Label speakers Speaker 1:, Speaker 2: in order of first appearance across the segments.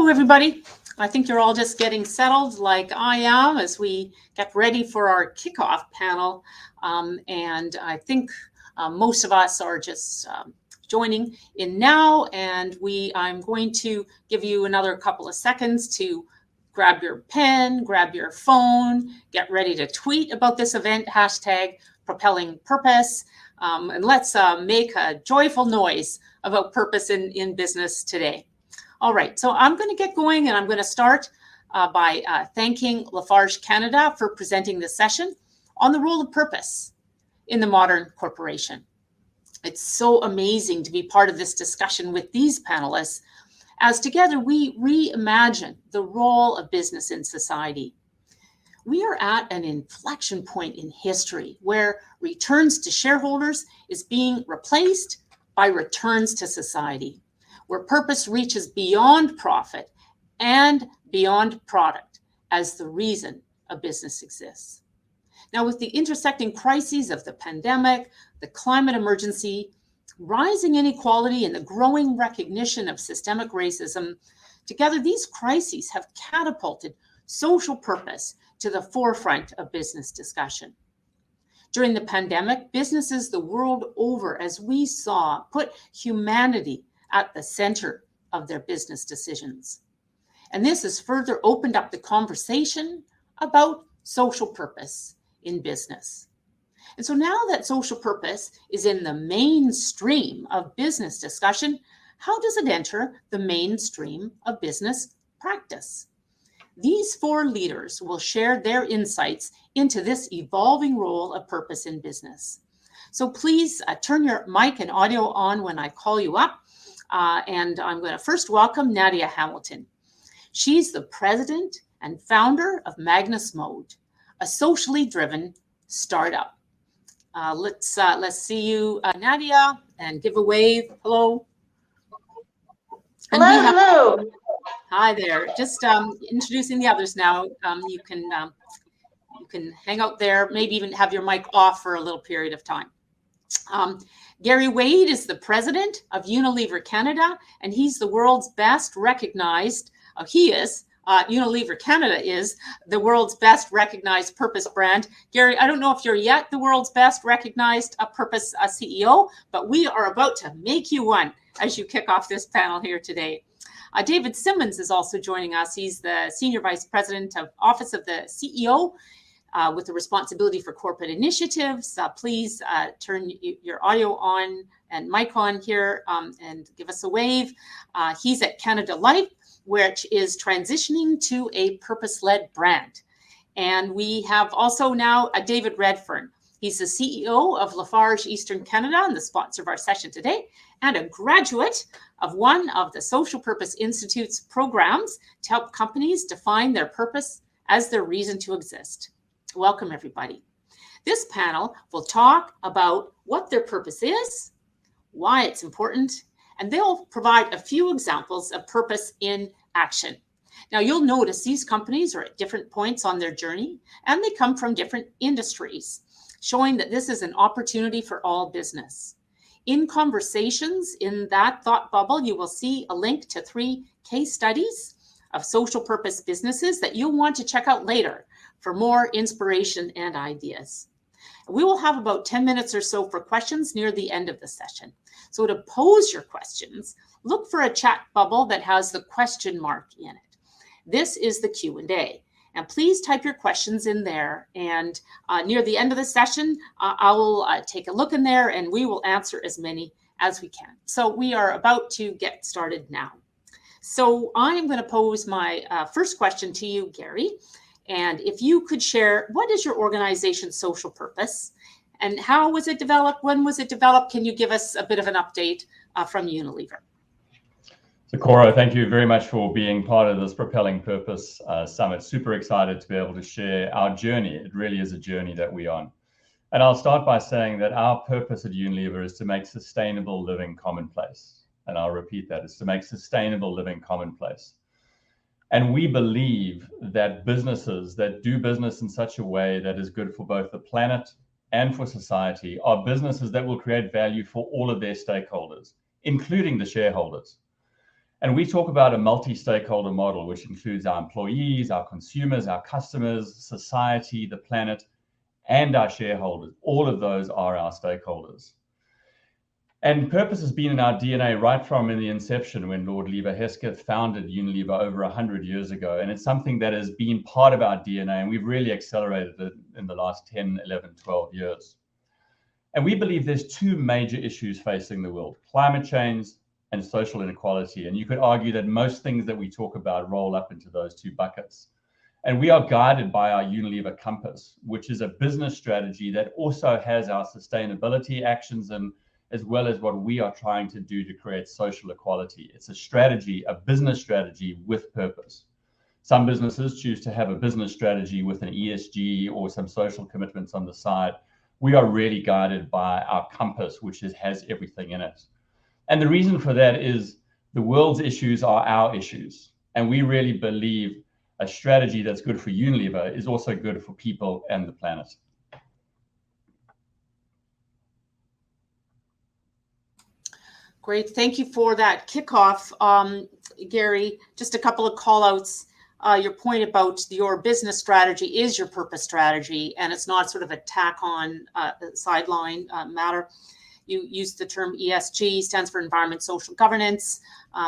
Speaker 1: Hello, everybody. I think you're all just getting settled like I am as we get ready for our kickoff panel. And I think most of us are just joining in now, and I'm going to give you another couple of seconds to grab your pen, grab your phone, get ready to tweet about this event, hashtag Propelling Purpose, and let's make a joyful noise about purpose in business today. All right, so I'm going to get going, and I'm going to start by thanking Lafarge Canada for presenting this session on the role of purpose in the modern corporation. It's so amazing to be part of this discussion with these panelists, as together we reimagine the role of business in society. We are at an inflection point in history where returns to shareholders is being replaced by returns to society, where purpose reaches beyond profit and beyond product as the reason a business exists. Now, with the intersecting crises of the pandemic, the climate emergency, rising inequality, and the growing recognition of systemic racism, together these crises have catapulted social purpose to the forefront of business discussion. During the pandemic, businesses the world over, as we saw, put humanity at the center of their business decisions. And this has further opened up the conversation about social purpose in business. And so now that social purpose is in the mainstream of business discussion, how does it enter the mainstream of business practice? These four leaders will share their insights into this evolving role of purpose in business. So please turn your mic and audio on when I call you up. And I'm going to first welcome Nadia Hamilton. She's the president and founder of Magnus Mode, a socially driven startup. Let's see you, Nadia, and give a wave. Hello. And
Speaker 2: hello.
Speaker 1: Hi there. Just introducing the others now. You can hang out there, maybe even have your mic off for a little period of time. Gary Wade is the president of Unilever Canada, and he's the world's best recognized, Unilever Canada is the world's best recognized purpose brand. Gary, I don't know if you're yet the world's best recognized purpose CEO, but we are about to make you one as you kick off this panel here today. David Simmons is also joining us. He's the Senior Vice President of Office of the CEO with the responsibility for corporate initiatives. Please turn your audio on and mic on here and give us a wave. He's at Canada Life, which is transitioning to a purpose-led brand. And we have also now David Redfern. He's the CEO of Lafarge Eastern Canada and the sponsor of our session today, and a graduate of one of the Social Purpose Institute's programs to help companies define their purpose as their reason to exist. Welcome, everybody. This panel will talk about what their purpose is, why it's important, and they'll provide a few examples of purpose in action. Now, you'll notice these companies are at different points on their journey, and they come from different industries, showing that this is an opportunity for all business. In conversations in that thought bubble, you will see a link to 3 case studies of social purpose businesses that you'll want to check out later for more inspiration and ideas. We will have about 10 minutes or so for questions near the end of the session. So to pose your questions, look for a chat bubble that has the question mark in it. This is the Q&A. And please type your questions in there. And near the end of the session, I will take a look in there and we will answer as many as we can. So we are about to get started now. So I'm going to pose my first question to you, Gary. And if you could share, what is your organization's social purpose and how was it developed? When was it developed? Can you give us a bit of an update from Unilever?
Speaker 3: So Cora, thank you very much for being part of this Propelling Purpose Summit. Super excited to be able to share our journey. It really is a journey that we're on. And I'll start by saying that our purpose at Unilever is to make sustainable living commonplace. And I'll repeat that, it's to make sustainable living commonplace. And we believe that businesses that do business in such a way that is good for both the planet and for society are businesses that will create value for all of their stakeholders, including the shareholders. And we talk about a multi-stakeholder model, which includes our employees, our consumers, our customers, society, the planet, and our shareholders. All of those are our stakeholders. And purpose has been in our DNA right from in the inception when Lord Lever Hesketh founded Unilever over 100 years ago. And it's something that has been part of our DNA, and we've really accelerated it in the last 10, 11, 12 years. And we believe there's two major issues facing the world: climate change and social inequality. And you could argue that most things that we talk about roll up into those two buckets. And we are guided by our Unilever Compass, which is a business strategy that also has our sustainability actions and as well as what we are trying to do to create social equality. It's a strategy, a business strategy with purpose. Some businesses choose to have a business strategy with an ESG or some social commitments on the side. We are really guided by our compass, which has everything in it. And the reason for that is the world's issues are our issues. And we really believe a strategy that's good for Unilever is also good for people and the planet.
Speaker 1: Great, thank you for that kickoff, Gary. Just a couple of call outs. Your point about your business strategy is your purpose strategy, and it's not sort of a tack on sideline matter. You use the term ESG, stands for environment, social governance.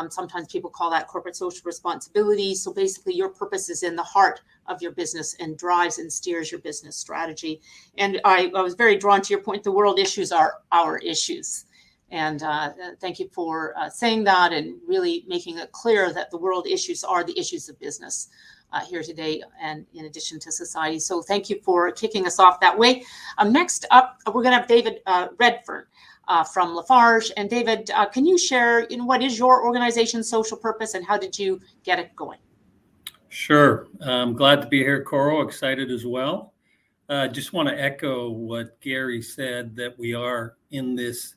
Speaker 1: Sometimes people call that corporate social responsibility. So basically your purpose is in the heart of your business and drives and steers your business strategy. And I was very drawn to your point, the world issues are our issues. And thank you for saying that and really making it clear that the world issues are the issues of business here today and in addition to society. So thank you for kicking us off that way. Next up, we're going to have David Redfern from Lafarge. And David, can you share what is your organization's social purpose and how did you get it going?
Speaker 2: Sure. I'm glad to be here, Coro. Excited as well. Just want to echo what Gary said, that we are in this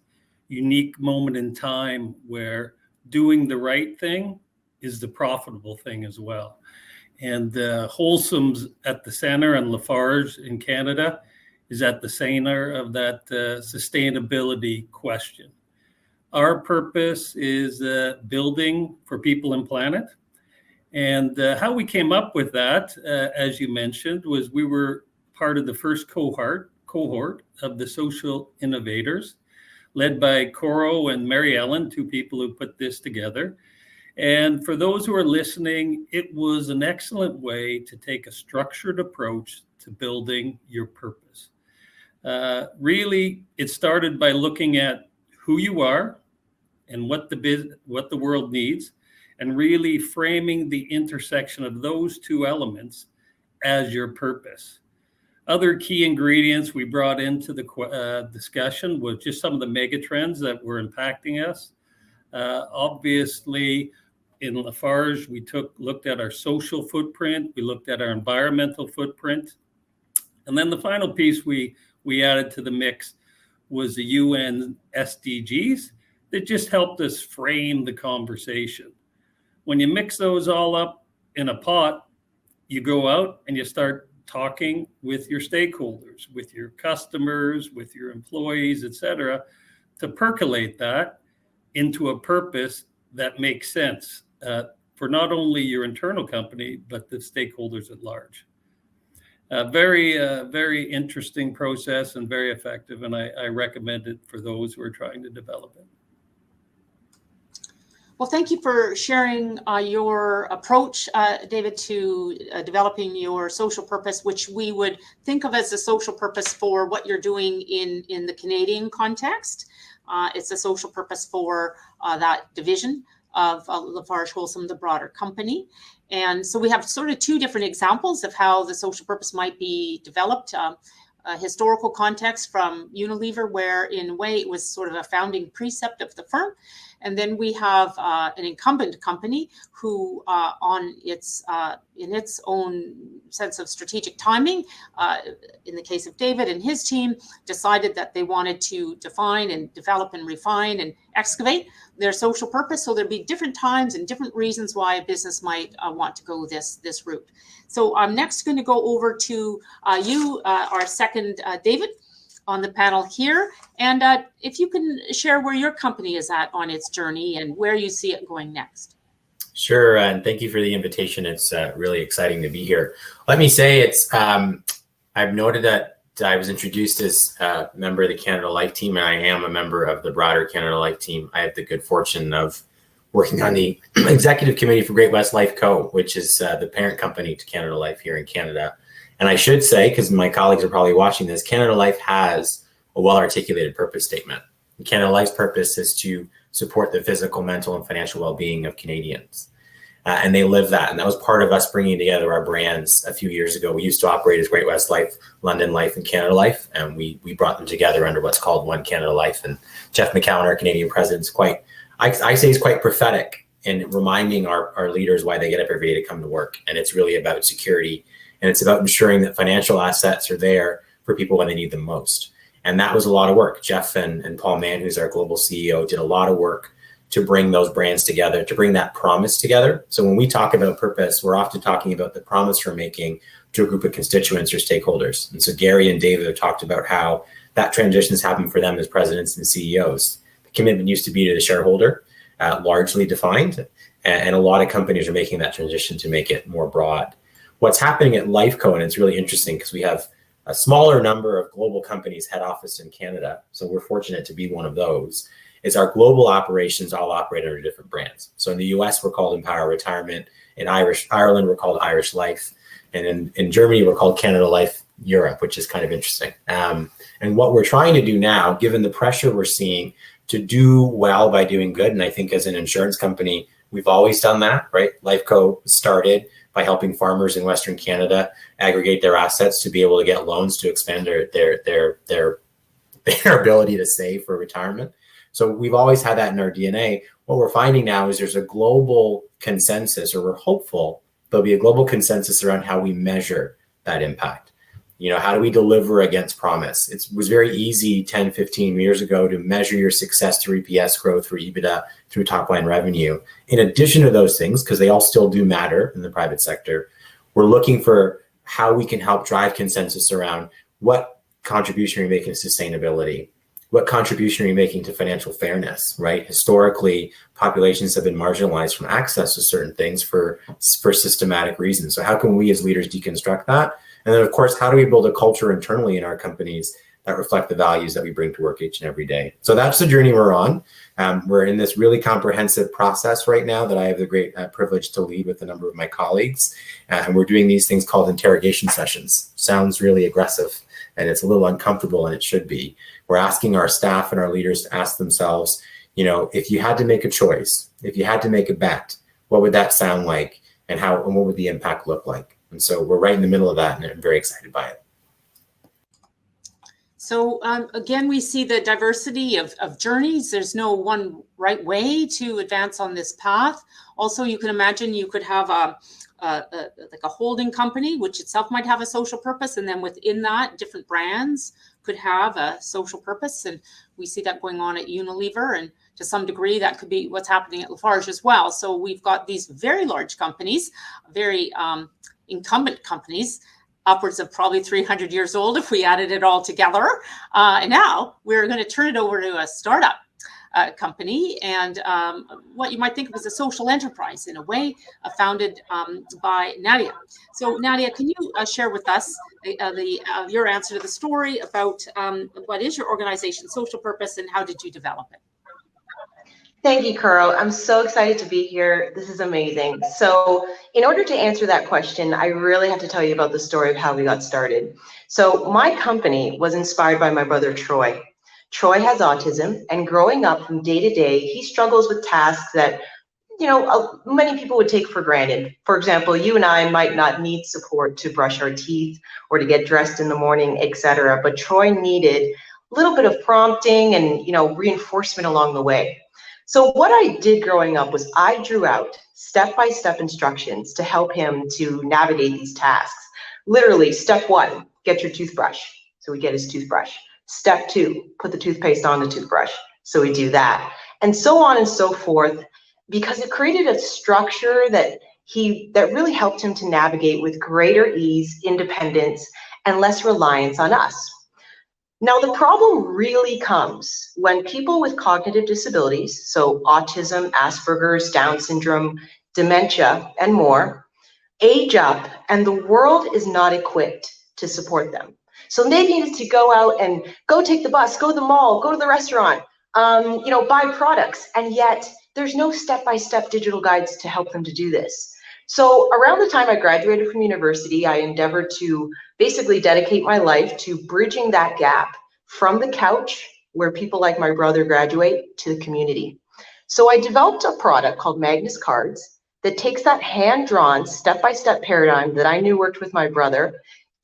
Speaker 2: unique moment in time where doing the right thing is the profitable thing as well. And Wholesome's at the center, and Lafarge in Canada is at the center of that sustainability question. Our purpose is building for people and planet. And how we came up with that, as you mentioned, was we were part of the first cohort of the social innovators, led by Coro and Mary Ellen, two people who put this together. And for those who are listening, it was an excellent way to take a structured approach to building your purpose. Really, it started by looking at who you are and what the world needs, and really framing the intersection of those two elements as your purpose. Other key ingredients we brought into the discussion was just some of the mega trends that were impacting us. Obviously, in Lafarge, we looked at our social footprint, we looked at our environmental footprint, and then the final piece we added to the mix was the UN SDGs that just helped us frame the conversation. When you mix those all up in a pot, you go out and you start talking with your stakeholders, with your customers, with your employees, et cetera, to percolate that into a purpose that makes sense for not only your internal company, but the stakeholders at large. Very interesting process and very effective, and I recommend it for those who are trying to develop it.
Speaker 1: Well, thank you for sharing your approach, David, to developing your social purpose, which we would think of as a social purpose for what you're doing in the Canadian context. It's a social purpose for that division of Lafarge Wholesome, the broader company. And so we have sort of two different examples of how the social purpose might be developed. A historical context from Unilever, where in a way it was sort of a founding precept of the firm. And then we have an incumbent company who, in its own sense of strategic timing, in the case of David and his team, decided that they wanted to define and develop and refine and excavate their social purpose. So there'd be different times and different reasons why a business might want to go this route. So I'm next going to go over to you, our second David, on the panel here. And if you can share where your company is at on its journey and where you see it going next.
Speaker 4: Sure, and thank you for the invitation. It's really exciting to be here. Let me say it's, I've noted that I was introduced as a member of the Canada Life team, and I am a member of the broader Canada Life team. I have the good fortune of working on the executive committee for Great-West Life Co., which is the parent company to Canada Life here in Canada. And I should say, because my colleagues are probably watching this, Canada Life has a well-articulated purpose statement. Canada Life's purpose is to support the physical, mental, and financial well-being of Canadians. And they live that. And that was part of us bringing together our brands a few years ago. We used to operate as Great-West Life, London Life, and Canada Life. And we brought them together under what's called One Canada Life. And Jeff McCowan, our Canadian president, is quite, I say he's quite prophetic in reminding our leaders why they get up every day to come to work. And it's really about security. And it's about ensuring that financial assets are there for people when they need them most. And that was a lot of work. Jeff and Paul Mann, who's our global CEO, did a lot of work to bring those brands together, to bring that promise together. So when we talk about purpose, we're often talking about the promise we're making to a group of constituents or stakeholders. And so Gary and David have talked about how that transition has happened for them as presidents and CEOs. The commitment used to be to the shareholder, largely defined, and a lot of companies are making that transition to make it more broad. What's happening at Lifeco, and it's really interesting because we have a smaller number of global companies head office in Canada, so we're fortunate to be one of those, is our global operations all operate under different brands. So in the US, we're called Empower Retirement. In Ireland, we're called Irish Life. And in Germany, we're called Canada Life Europe, which is kind of interesting. And what we're trying to do now, given the pressure we're seeing to do well by doing good, and I think as an insurance company, we've always done that, right? Lifeco started by helping farmers in Western Canada aggregate their assets to be able to get loans to expand their ability to save for retirement. So we've always had that in our DNA. What we're finding now is there's a global consensus, or we're hopeful there'll be a global consensus around how we measure that impact. You know, how do we deliver against promise? It was very easy 10, 15 years ago to measure your success through EPS growth, through EBITDA, through top line revenue. In addition to those things, because they all still do matter in the private sector, we're looking for how we can help drive consensus around what contribution are you making to sustainability? What contribution are you making to financial fairness, right? Historically, populations have been marginalized from access to certain things for systematic reasons. So how can we as leaders deconstruct that? And then, of course, how do we build a culture internally in our companies that reflect the values that we bring to work each and every day? So that's the journey we're on. We're in this really comprehensive process right now that I have the great privilege to lead with a number of my colleagues. And we're doing these things called interrogation sessions. Sounds really aggressive, and it's a little uncomfortable, and it should be. We're asking our staff and our leaders to ask themselves, you know, if you had to make a choice, if you had to make a bet, what would that sound like, and what would the impact look like? And so we're right in the middle of that, and I'm very excited by it.
Speaker 1: So again, we see the diversity of journeys. There's no one right way to advance on this path. Also, you can imagine you could have like a holding company, which itself might have a social purpose, and then within that, different brands could have a social purpose. And we see that going on at Unilever, and to some degree, that could be what's happening at Lafarge as well. So we've got these very large companies, very incumbent companies, upwards of probably 300 years old if we added it all together. And now we're going to turn it over to a startup company, and what you might think of as a social enterprise in a way, founded by Nadia. So Nadia, can you share with us your answer to the story about what is your organization's social purpose and how did you develop it?
Speaker 5: Thank you, Carl. I'm so excited to be here. This is amazing. So in order to answer that question, I really have to tell you about the story of how we got started. So my company was inspired by my brother, Troy. Troy has autism, and growing up from day to day, he struggles with tasks that, you know, many people would take for granted. For example, you and I might not need support to brush our teeth or to get dressed in the morning, etc. But Troy needed a little bit of prompting and, you know, reinforcement along the way. So what I did growing up was I drew out step-by-step instructions to help him to navigate these tasks. Literally, step 1, get your toothbrush. So we get his toothbrush. Step 2, put the toothpaste on the toothbrush. So we do that. And so on and so forth, because it created a structure that really helped him to navigate with greater ease, independence, and less reliance on us. Now, the problem really comes when people with cognitive disabilities, so autism, Asperger's, Down syndrome, dementia, and more, age up, and the world is not equipped to support them. So they needed to go out and go take the bus, go to the mall, go to the restaurant, buy products, and yet there's no step-by-step digital guides to help them to do this. So around the time I graduated from university, I endeavored to basically dedicate my life to bridging that gap from the couch, where people like my brother graduate, to the community. So I developed a product called Magnus Cards that takes that hand-drawn, step-by-step paradigm that I knew worked with my brother,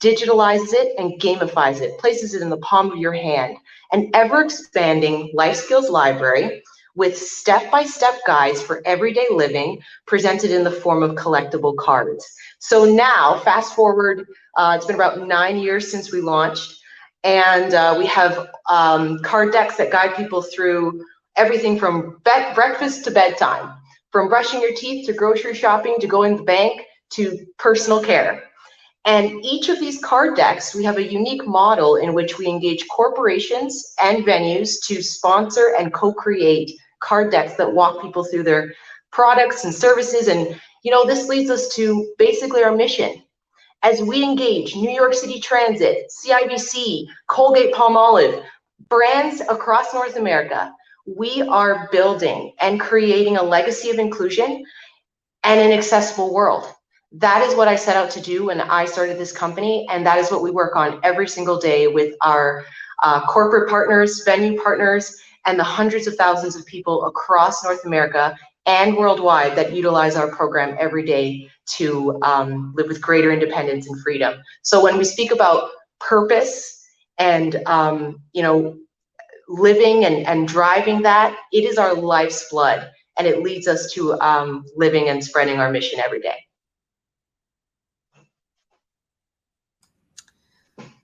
Speaker 5: digitalizes it and gamifies it, places it in the palm of your hand, an ever-expanding life skills library with step-by-step guides for everyday living presented in the form of collectible cards. So now, fast forward, it's been about 9 years since we launched, and we have card decks that guide people through everything from breakfast to bedtime, from brushing your teeth to grocery shopping to going to the bank to personal care. And each of these card decks, we have a unique model in which we engage corporations and venues to sponsor and co-create card decks that walk people through their products and services. And, this leads us to basically our mission. As we engage New York City Transit, CIBC, Colgate-Palmolive, brands across North America, we are building and creating a legacy of inclusion and an accessible world. That is what I set out to do when I started this company, and that is what we work on every single day with our corporate partners, venue partners, and the hundreds of thousands of people across North America and worldwide that utilize our program every day to live with greater independence and freedom. So when we speak about purpose and living and driving that, it is our life's blood, and it leads us to living and spreading our mission every day.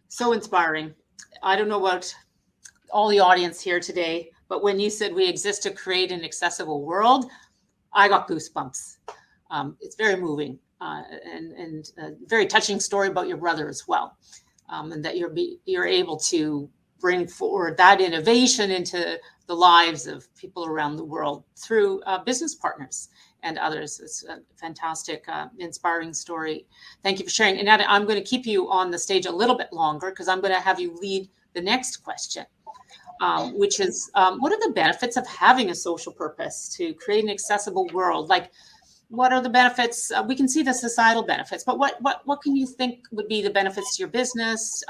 Speaker 1: So inspiring. I don't know about all the audience here today, but when you said we exist to create an accessible world, I got goosebumps. It's very moving and a very touching story about your brother as well, and that you're able to bring forward that innovation into the lives of people around the world through business partners and others. It's a fantastic, inspiring story. Thank you for sharing. And Nadia, I'm going to keep you on the stage a little bit longer because I'm going to have you lead the next question, which is, what are the benefits of having a social purpose to create an accessible world? Like, what are the benefits? We can see the societal benefits, but what can you think would be the benefits to your business,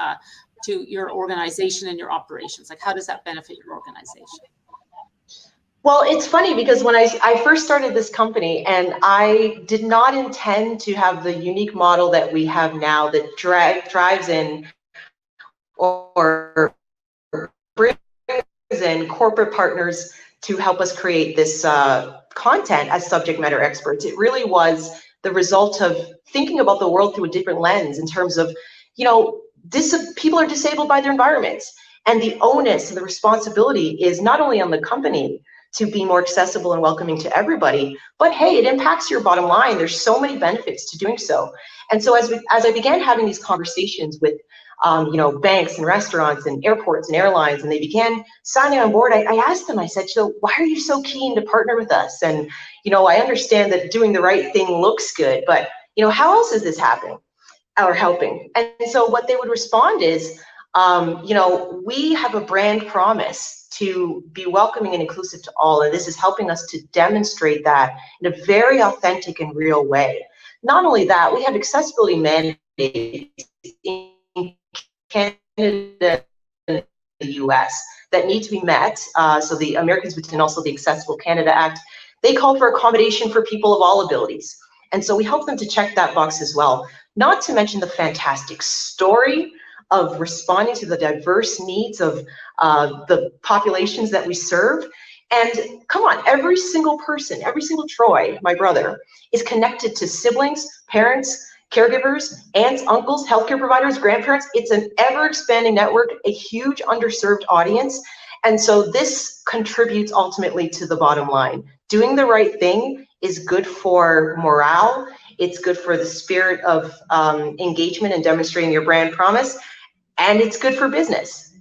Speaker 1: to your organization and your operations? Like, how does that benefit your organization?
Speaker 5: Well, it's funny because when I first started this company, and I did not intend to have the unique model that we have now that drives in or brings in corporate partners to help us create this content as subject matter experts. It really was the result of thinking about the world through a different lens in terms of, people are disabled by their environments, and the onus and the responsibility is not only on the company to be more accessible and welcoming to everybody, but hey, it impacts your bottom line. There's so many benefits to doing so. And so as I began having these conversations with banks and restaurants and airports and airlines, and they began signing on board, I asked them, I said, so why are you so keen to partner with us? And, I understand that doing the right thing looks good, but, how else is this happening or helping? And so what they would respond is, we have a brand promise to be welcoming and inclusive to all, and this is helping us to demonstrate that in a very authentic and real way. Not only that, we have accessibility mandates in Canada and the US that need to be met. So the Americans and also the Accessible Canada Act, they call for accommodation for people of all abilities. And so we help them to check that box as well. Not to mention the fantastic story of responding to the diverse needs of the populations that we serve. And come on, every single person, every single Troy, my brother, is connected to siblings, parents, caregivers, aunts, uncles, healthcare providers, grandparents. It's an ever-expanding network, a huge underserved audience. And so this contributes ultimately to the bottom line. Doing the right thing is good for morale. It's good for the spirit of engagement and demonstrating your brand promise. And it's good for business.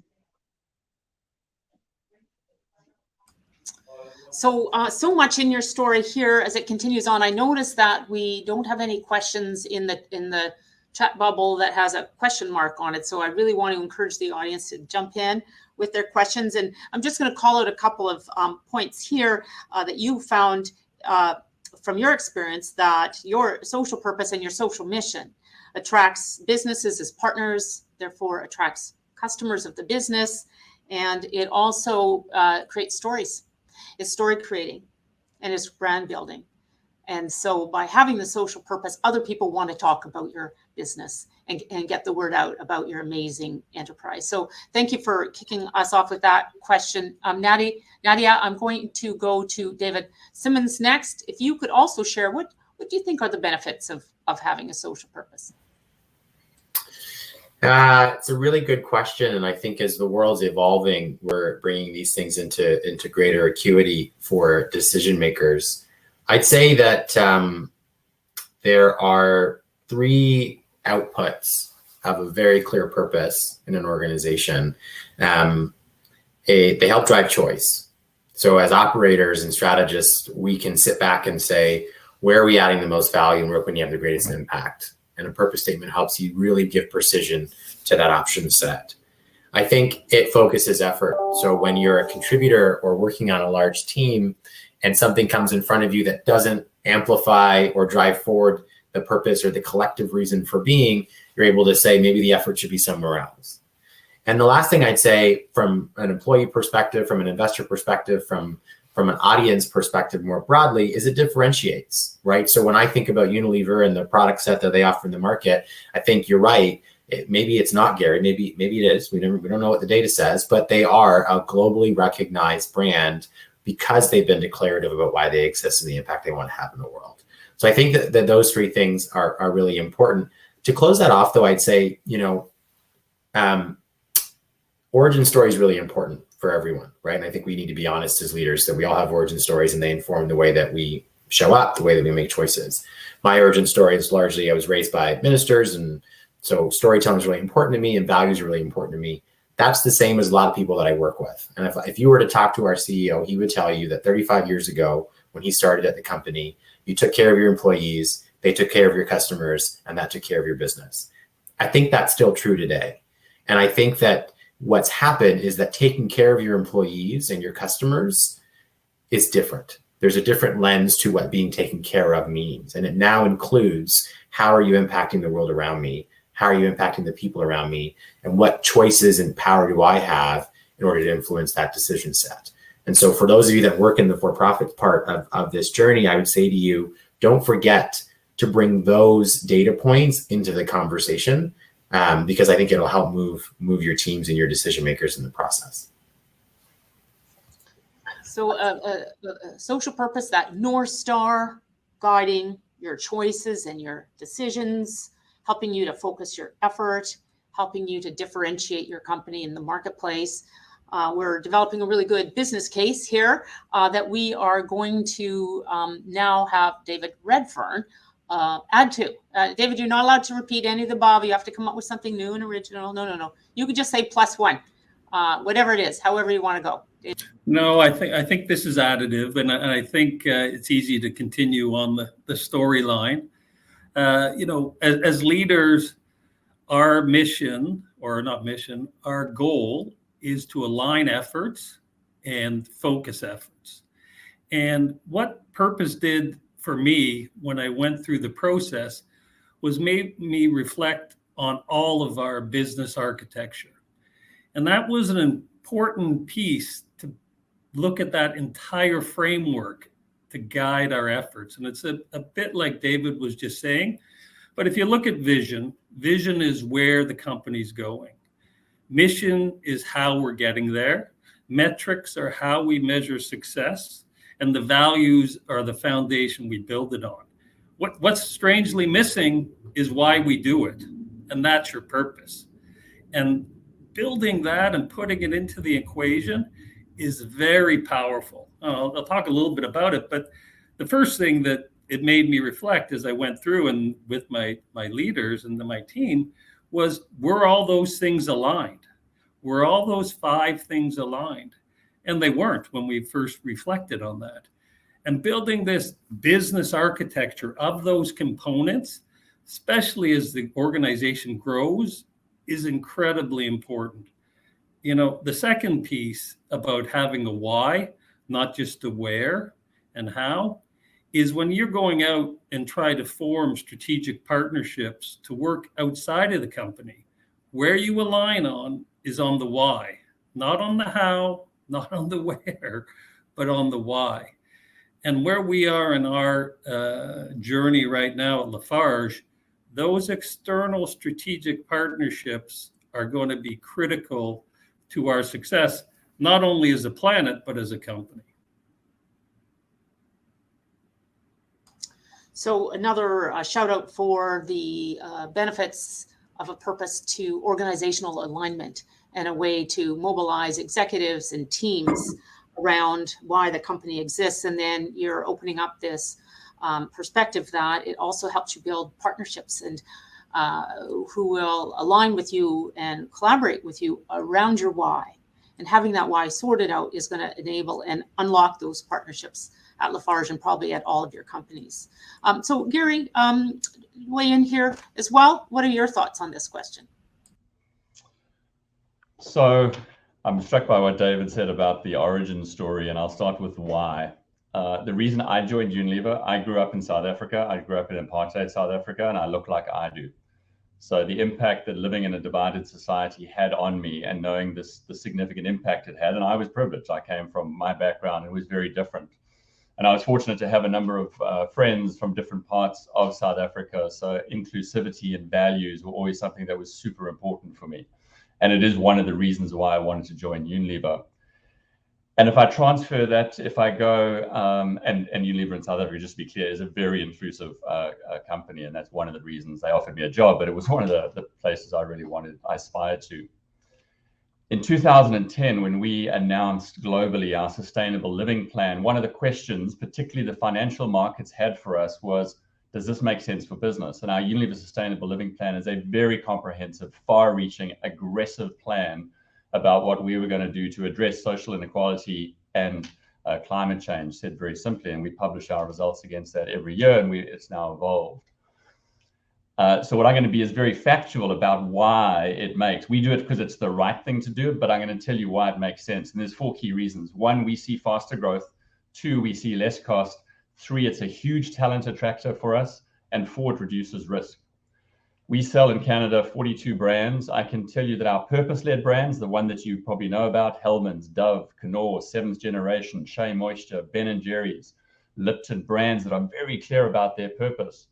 Speaker 1: So much in your story here as it continues on. I noticed that we don't have any questions in the chat bubble that has a question mark on it. So I really want to encourage the audience to jump in with their questions. And I'm just going to call out a couple of points here that you found from your experience, that your social purpose and your social mission attracts businesses as partners, therefore attracts customers of the business, and it also creates stories. It's story creating and it's brand building. And so by having the social purpose, other people want to talk about your business and get the word out about your amazing enterprise. So thank you for kicking us off with that question. Nadia, I'm going to go to David Simmons next. If you could also share, what do you think are the benefits of having a social purpose?
Speaker 4: It's a really good question. And I think as the world's evolving, we're bringing these things into greater acuity for decision makers. I'd say that there are three outputs of a very clear purpose in an organization. They help drive choice. So as operators and strategists, we can sit back and say, where are we adding the most value and where can you have the greatest impact? And a purpose statement helps you really give precision to that option set. I think it focuses effort. So when you're a contributor or working on a large team and something comes in front of you that doesn't amplify or drive forward the purpose or the collective reason for being, you're able to say maybe the effort should be somewhere else. And the last thing I'd say from an employee perspective, from an investor perspective, from an audience perspective more broadly, is it differentiates, right? So when I think about Unilever and the product set that they offer in the market, I think you're right. Maybe it's not Gary, maybe it is. We don't know what the data says, but they are a globally recognized brand because they've been declarative about why they exist and the impact they want to have in the world. So I think that those three things are really important. To close that off, though, I'd say, origin story is really important for everyone, right? And I think we need to be honest as leaders that we all have origin stories and they inform the way that we show up, the way that we make choices. My origin story is largely I was raised by ministers, and so storytelling is really important to me and values are really important to me. That's the same as a lot of people that I work with. And if you were to talk to our CEO, he would tell you that 35 years ago, when he started at the company, you took care of your employees, they took care of your customers, and that took care of your business. I think that's still true today. And I think that what's happened is that taking care of your employees and your customers is different. There's a different lens to what being taken care of means. And it now includes, how are you impacting the world around me? How are you impacting the people around me? And what choices and power do I have in order to influence that decision set? And so for those of you that work in the for-profit part of this journey, I would say to you, don't forget to bring those data points into the conversation, because I think it'll help move your teams and your decision makers in the process.
Speaker 1: So a social purpose, that North Star guiding your choices and your decisions, helping you to focus your effort, helping you to differentiate your company in the marketplace. We're developing a really good business case here that we are going to now have David Redfern add to. David, you're not allowed to repeat any of the above. You have to come up with something new and original. No. You could just say +1, whatever it is, however you want to go.
Speaker 2: No, I think this is additive, and I think it's easy to continue on the storyline. As leaders, our mission, or not mission, our goal is to align efforts and focus efforts. And what purpose did for me when I went through the process was made me reflect on all of our business architecture. And that was an important piece to look at that entire framework to guide our efforts. And it's a bit like David was just saying, but if you look at vision is where the company's going. Mission is how we're getting there. Metrics are how we measure success, and the values are the foundation we build it on. What's strangely missing is why we do it, and that's your purpose. And building that and putting it into the equation is very powerful. I'll talk a little bit about it, but the first thing that it made me reflect as I went through and with my leaders and my team was, were all those things aligned? Were all those 5 things aligned? And they weren't when we first reflected on that. And building this business architecture of those components, especially as the organization grows, is incredibly important. You know, the second piece about having a why, not just a where and how, is when you're going out and try to form strategic partnerships to work outside of the company, where you align on is on the why, not on the how, not on the where, but on the why. And where we are in our journey right now at Lafarge, those external strategic partnerships are going to be critical to our success, not only as a planet, but as a company.
Speaker 1: So another shout out for the benefits of a purpose to organizational alignment and a way to mobilize executives and teams around why the company exists. And then you're opening up this perspective that it also helps you build partnerships and who will align with you and collaborate with you around your why. And having that why sorted out is going to enable and unlock those partnerships at Lafarge and probably at all of your companies. So Gary, weigh in here as well. What are your thoughts on this question?
Speaker 3: So I'm struck by what David said about the origin story, and I'll start with why. The reason I joined Unilever, I grew up in South Africa. I grew up in apartheid South Africa, and I look like I do. So the impact that living in a divided society had on me, and knowing the significant impact it had, and I was privileged. I came from my background, it was very different. And I was fortunate to have a number of friends from different parts of South Africa. So inclusivity and values were always something that was super important for me. And it is one of the reasons why I wanted to join Unilever. And if I transfer that, if I go, and Unilever in South Africa, just to be clear, is a very inclusive company. And that's one of the reasons they offered me a job, but it was one of the places I really I aspired to. In 2010, when we announced globally our sustainable living plan, one of the questions, particularly the financial markets had for us was, does this make sense for business? And our Unilever Sustainable Living Plan is a very comprehensive, far-reaching, aggressive plan about what we were going to do to address social inequality and climate change, said very simply. And we publish our results against that every year, and it's now evolved. So what I'm going to be is very factual about why it makes. We do it because it's the right thing to do, but I'm going to tell you why it makes sense. And there's 4 key reasons. 1, we see faster growth. 2, we see less cost. 3, it's a huge talent attractor for us. And 4, it reduces risk. We sell in Canada 42 brands. I can tell you that our purpose-led brands, the one that you probably know about, Hellmann's, Dove, Knorr, 7th Generation, Shea Moisture, Ben & Jerry's, Lipton, brands that are very clear about their purpose.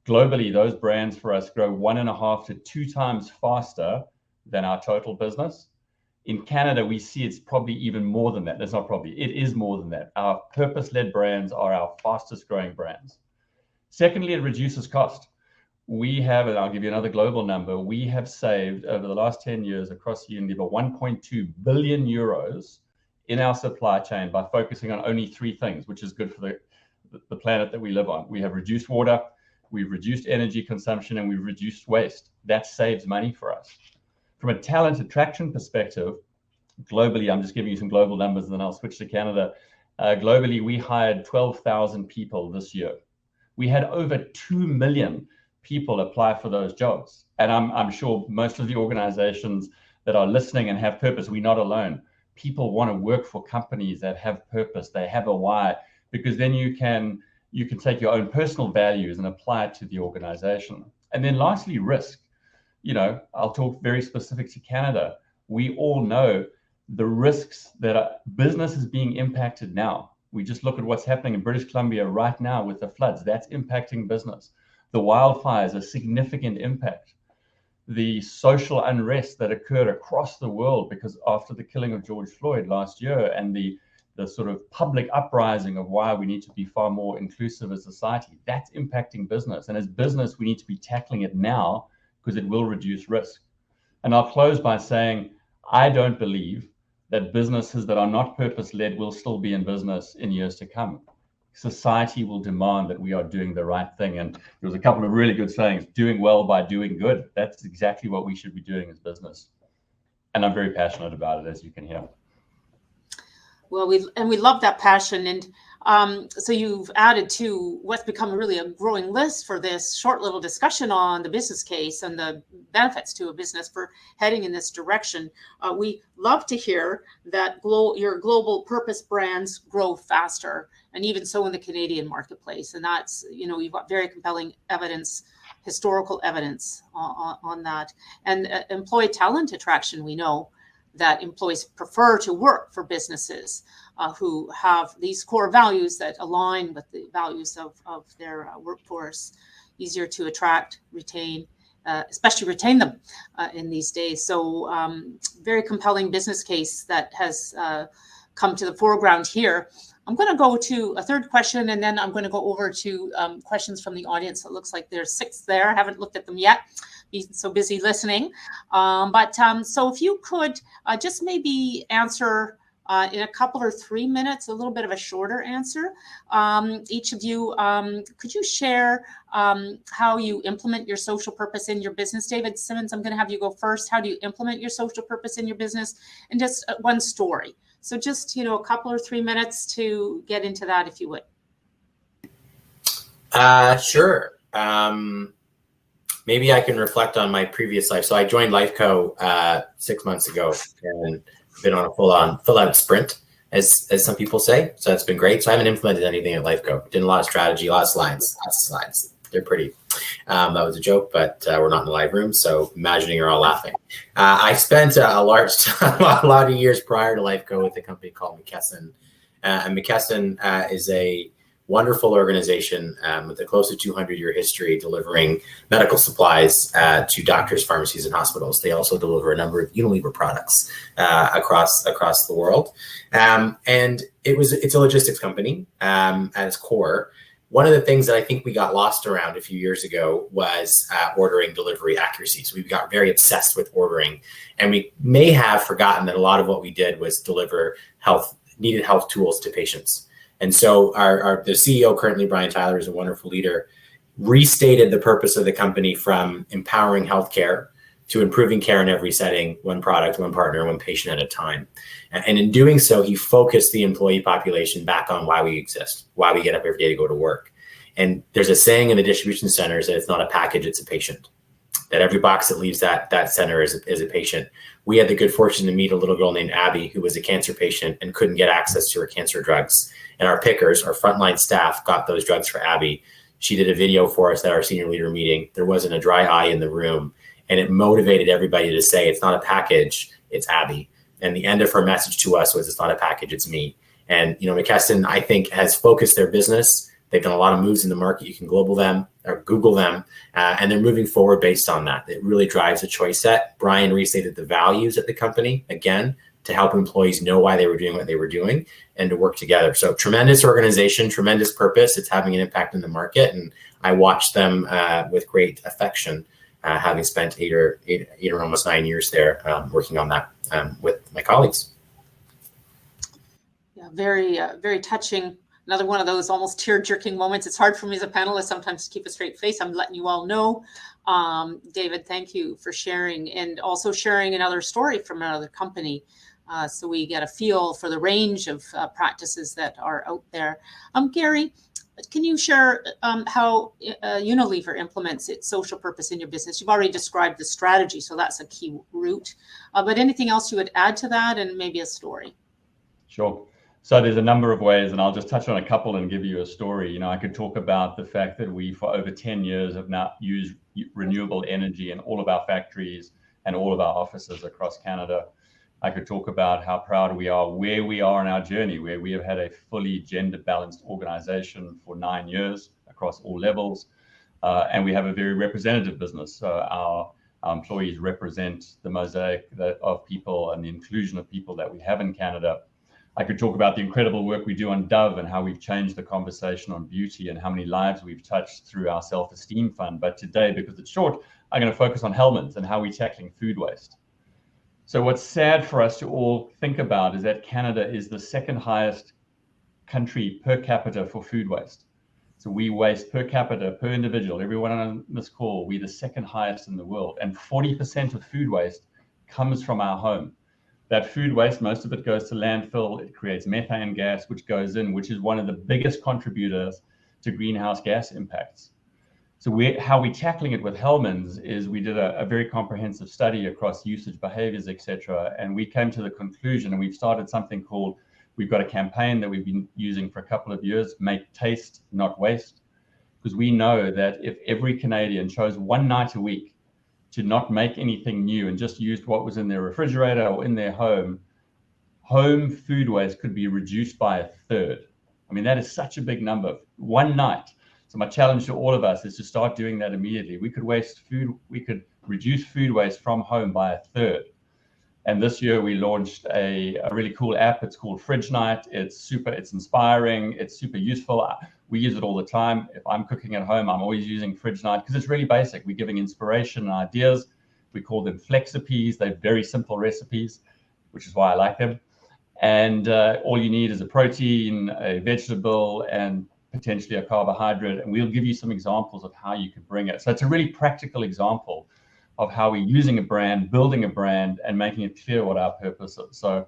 Speaker 3: Globally, those brands for us grow 1.5 to 2 times faster than our total business. In Canada, we see it's probably even more than that. That's not probably, it is more than that. Our purpose-led brands are our fastest growing brands. Secondly, it reduces cost. We have, and I'll give you another global number, we have saved over the last 10 years across Unilever 1.2 billion euros in our supply chain by focusing on only 3 things, which is good for the planet that we live on. We have reduced water, we've reduced energy consumption, and we've reduced waste. That saves money for us. From a talent attraction perspective, globally, I'm just giving you some global numbers and then I'll switch to Canada. Globally, we hired 12,000 people this year. We had over 2 million people apply for those jobs. And I'm sure most of the organizations that are listening and have purpose, we're not alone. People want to work for companies that have purpose, they have a why, because then you can take your own personal values and apply it to the organization. And then lastly, risk. You know, I'll talk very specific to Canada. We all know the risks that business is being impacted now. We just look at what's happening in British Columbia right now with the floods. That's impacting business. The wildfires, a significant impact. The social unrest that occurred across the world because after the killing of George Floyd last year, and the sort of public uprising of why we need to be far more inclusive as a society, that's impacting business. And as business, we need to be tackling it now because it will reduce risk. And I'll close by saying, I don't believe that businesses that are not purpose-led will still be in business in years to come. Society will demand that we are doing the right thing. And there was a couple of really good sayings, doing well by doing good. That's exactly what we should be doing as business. And I'm very passionate about it, as you can hear.
Speaker 1: Well, we love that passion, and so you've added to what's become really a growing list for this short little discussion on the business case and the benefits to a business for heading in this direction. We love to hear that your global purpose brands grow faster, and even so in the Canadian marketplace. And that's, you've got very compelling evidence, historical evidence on that. And employee talent attraction, we know that employees prefer to work for businesses who have these core values that align with the values of their workforce. Easier to attract, retain, especially retain them in these days. So very compelling business case that has come to the foreground here. I'm going to go to a third question, and then I'm going to go over to questions from the audience. It looks like there's 6 there. I haven't looked at them yet. Been so busy listening. So if you could just maybe answer in a couple or 3 minutes, a little bit of a shorter answer. Each of you, could you share how you implement your social purpose in your business? David Simmons, I'm going to have you go first. How do you implement your social purpose in your business? And just one story. So just, a couple or 3 minutes to get into that, if you would.
Speaker 4: Sure. Maybe I can reflect on my previous life. So I joined Lifeco 6 months ago and been on a full out sprint, as some people say. So that's been great. So I haven't implemented anything at Lifeco. Did a lot of strategy, a lot of slides, lots of slides. They're pretty. That was a joke, but we're not in the live room, so imagining you're all laughing. I spent a lot of years prior to Lifeco with a company called McKesson. And McKesson is a wonderful organization with a close to 200-year history delivering medical supplies to doctors, pharmacies, and hospitals. They also deliver a number of Unilever products across the world. And it's a logistics company at its core. One of the things that I think we got lost around a few years ago was ordering delivery accuracy. So we got very obsessed with ordering, and we may have forgotten that a lot of what we did was deliver needed health tools to patients. And so the CEO currently, Brian Tyler, is a wonderful leader, restated the purpose of the company from empowering healthcare to improving care in every setting, one product, one partner, one patient at a time. And in doing so, he focused the employee population back on why we exist, why we get up every day to go to work. And there's a saying in the distribution centers that it's not a package, it's a patient. That every box that leaves that center is a patient. We had the good fortune to meet a little girl named Abby who was a cancer patient and couldn't get access to her cancer drugs. And our pickers, our frontline staff, got those drugs for Abby. She did a video for us at our senior leader meeting. There wasn't a dry eye in the room. And it motivated everybody to say, it's not a package, it's Abby. And the end of her message to us was, it's not a package, it's me. And, McKesson, I think, has focused their business. They've done a lot of moves in the market. You can Google them, and they're moving forward based on that. It really drives a choice set. Brian restated the values at the company, again, to help employees know why they were doing what they were doing and to work together. So tremendous organization, tremendous purpose. It's having an impact in the market. And I watch them with great affection, having spent eight or almost 9 years there working on that with my colleagues.
Speaker 1: Yeah, very, very touching. Another one of those almost tear-jerking moments. It's hard for me as a panelist sometimes to keep a straight face. I'm letting you all know. David, thank you for sharing, and also sharing another story from another company. So we get a feel for the range of practices that are out there. Gary, can you share how Unilever implements its social purpose in your business? You've already described the strategy, so that's a key route. But anything else you would add to that, and maybe a story?
Speaker 3: Sure. So there's a number of ways, and I'll just touch on a couple and give you a story. I could talk about the fact that we, for over 10 years, have now used renewable energy in all of our factories and all of our offices across Canada. I could talk about how proud we are where we are in our journey, where we have had a fully gender-balanced organization for 9 years across all levels, and we have a very representative business. Our employees represent the mosaic of people and the inclusion of people that we have in Canada. I could talk about the incredible work we do on Dove and how we've changed the conversation on beauty and how many lives we've touched through our self-esteem fund. But today, because it's short, I'm going to focus on Hellmann's and how we're tackling food waste. So what's sad for us to all think about is that Canada is the second highest country per capita for food waste. So we waste per capita, per individual, everyone on this call, we're the second highest in the world. And 40% of food waste comes from our home. That food waste, most of it goes to landfill. It creates methane gas, which goes in, which is one of the biggest contributors to greenhouse gas impacts. So how we're tackling it with Hellmann's is we did a very comprehensive study across usage behaviors, etc. And we came to the conclusion, and we've started something called, we've got a campaign that we've been using for a couple of years, Make Taste, Not Waste. Because we know that if every Canadian chose one night a week to not make anything new and just used what was in their refrigerator or in their home food waste could be reduced by a third. I mean, that is such a big number, one night. So my challenge to all of us is to start doing that immediately. We could reduce food waste from home by a third. And this year we launched a really cool app. It's called Fridge Night. It's inspiring. It's super useful. We use it all the time. If I'm cooking at home, I'm always using Fridge Night because it's really basic. We're giving inspiration and ideas. We call them flexipes. They're very simple recipes, which is why I like them. And all you need is a protein, a vegetable, and potentially a carbohydrate. And we'll give you some examples of how you could bring it. So it's a really practical example of how we're using a brand, building a brand, and making it clear what our purpose is. So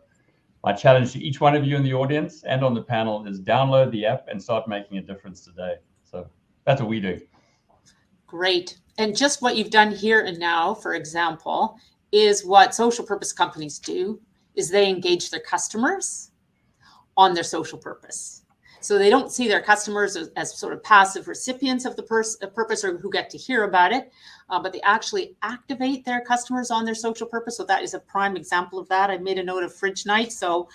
Speaker 3: my challenge to each one of you in the audience and on the panel is download the app and start making a difference today. So that's what we do.
Speaker 1: Great. And just what you've done here and now, for example, is what social purpose companies do, is they engage their customers on their social purpose. So they don't see their customers as sort of passive recipients of the purpose or who get to hear about it, but they actually activate their customers on their social purpose. So that is a prime example of that. I made a note of Fridge Night, so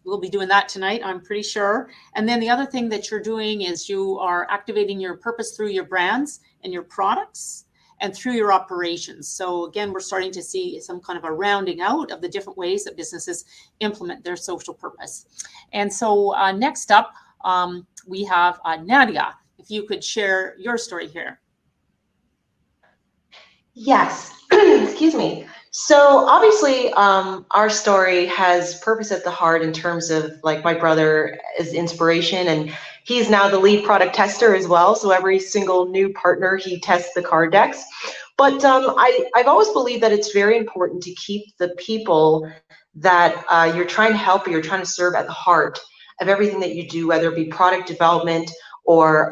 Speaker 1: we'll be doing that tonight, I'm pretty sure. And then the other thing that you're doing is you are activating your purpose through your brands and your products and through your operations. So again, we're starting to see some kind of a rounding out of the different ways that businesses implement their social purpose. And so next up, we have Nadia. If you could share your story here.
Speaker 5: Yes, excuse me. So obviously our story has purpose at the heart in terms of, like, my brother is inspiration, and he's now the lead product tester as well. So every single new partner, he tests the card decks. But I've always believed that it's very important to keep the people that you're trying to help or you're trying to serve at the heart of everything that you do, whether it be product development or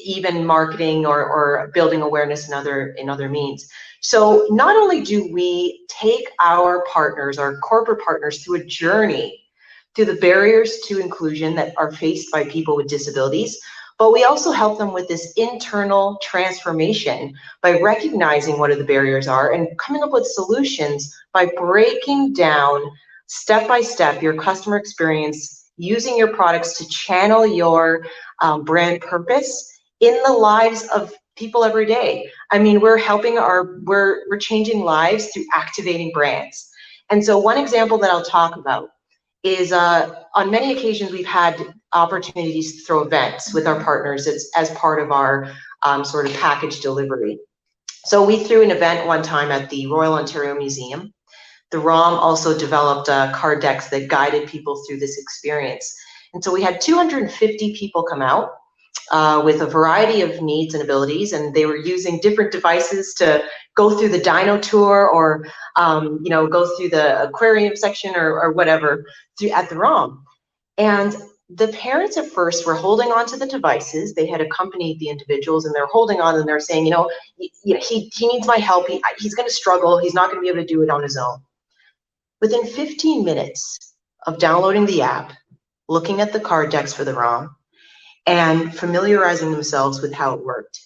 Speaker 5: even marketing or building awareness in other means. So not only do we take our partners, our corporate partners, through a journey through the barriers to inclusion that are faced by people with disabilities, but we also help them with this internal transformation by recognizing what the barriers are and coming up with solutions by breaking down step by step your customer experience, using your products to channel your brand purpose in the lives of people every day. I mean, we're changing lives through activating brands. And so one example that I'll talk about is on many occasions we've had opportunities to throw events with our partners as part of our sort of package delivery. So we threw an event one time at the Royal Ontario Museum. The ROM also developed card decks that guided people through this experience. And so we had 250 people come out with a variety of needs and abilities, and they were using different devices to go through the dino tour or go through the aquarium section or whatever at the ROM. And the parents at first were holding on to the devices. They had accompanied the individuals and they're holding on and they're saying, he needs my help. He's going to struggle. He's not going to be able to do it on his own. Within 15 minutes of downloading the app, looking at the card decks for the ROM, and familiarizing themselves with how it worked,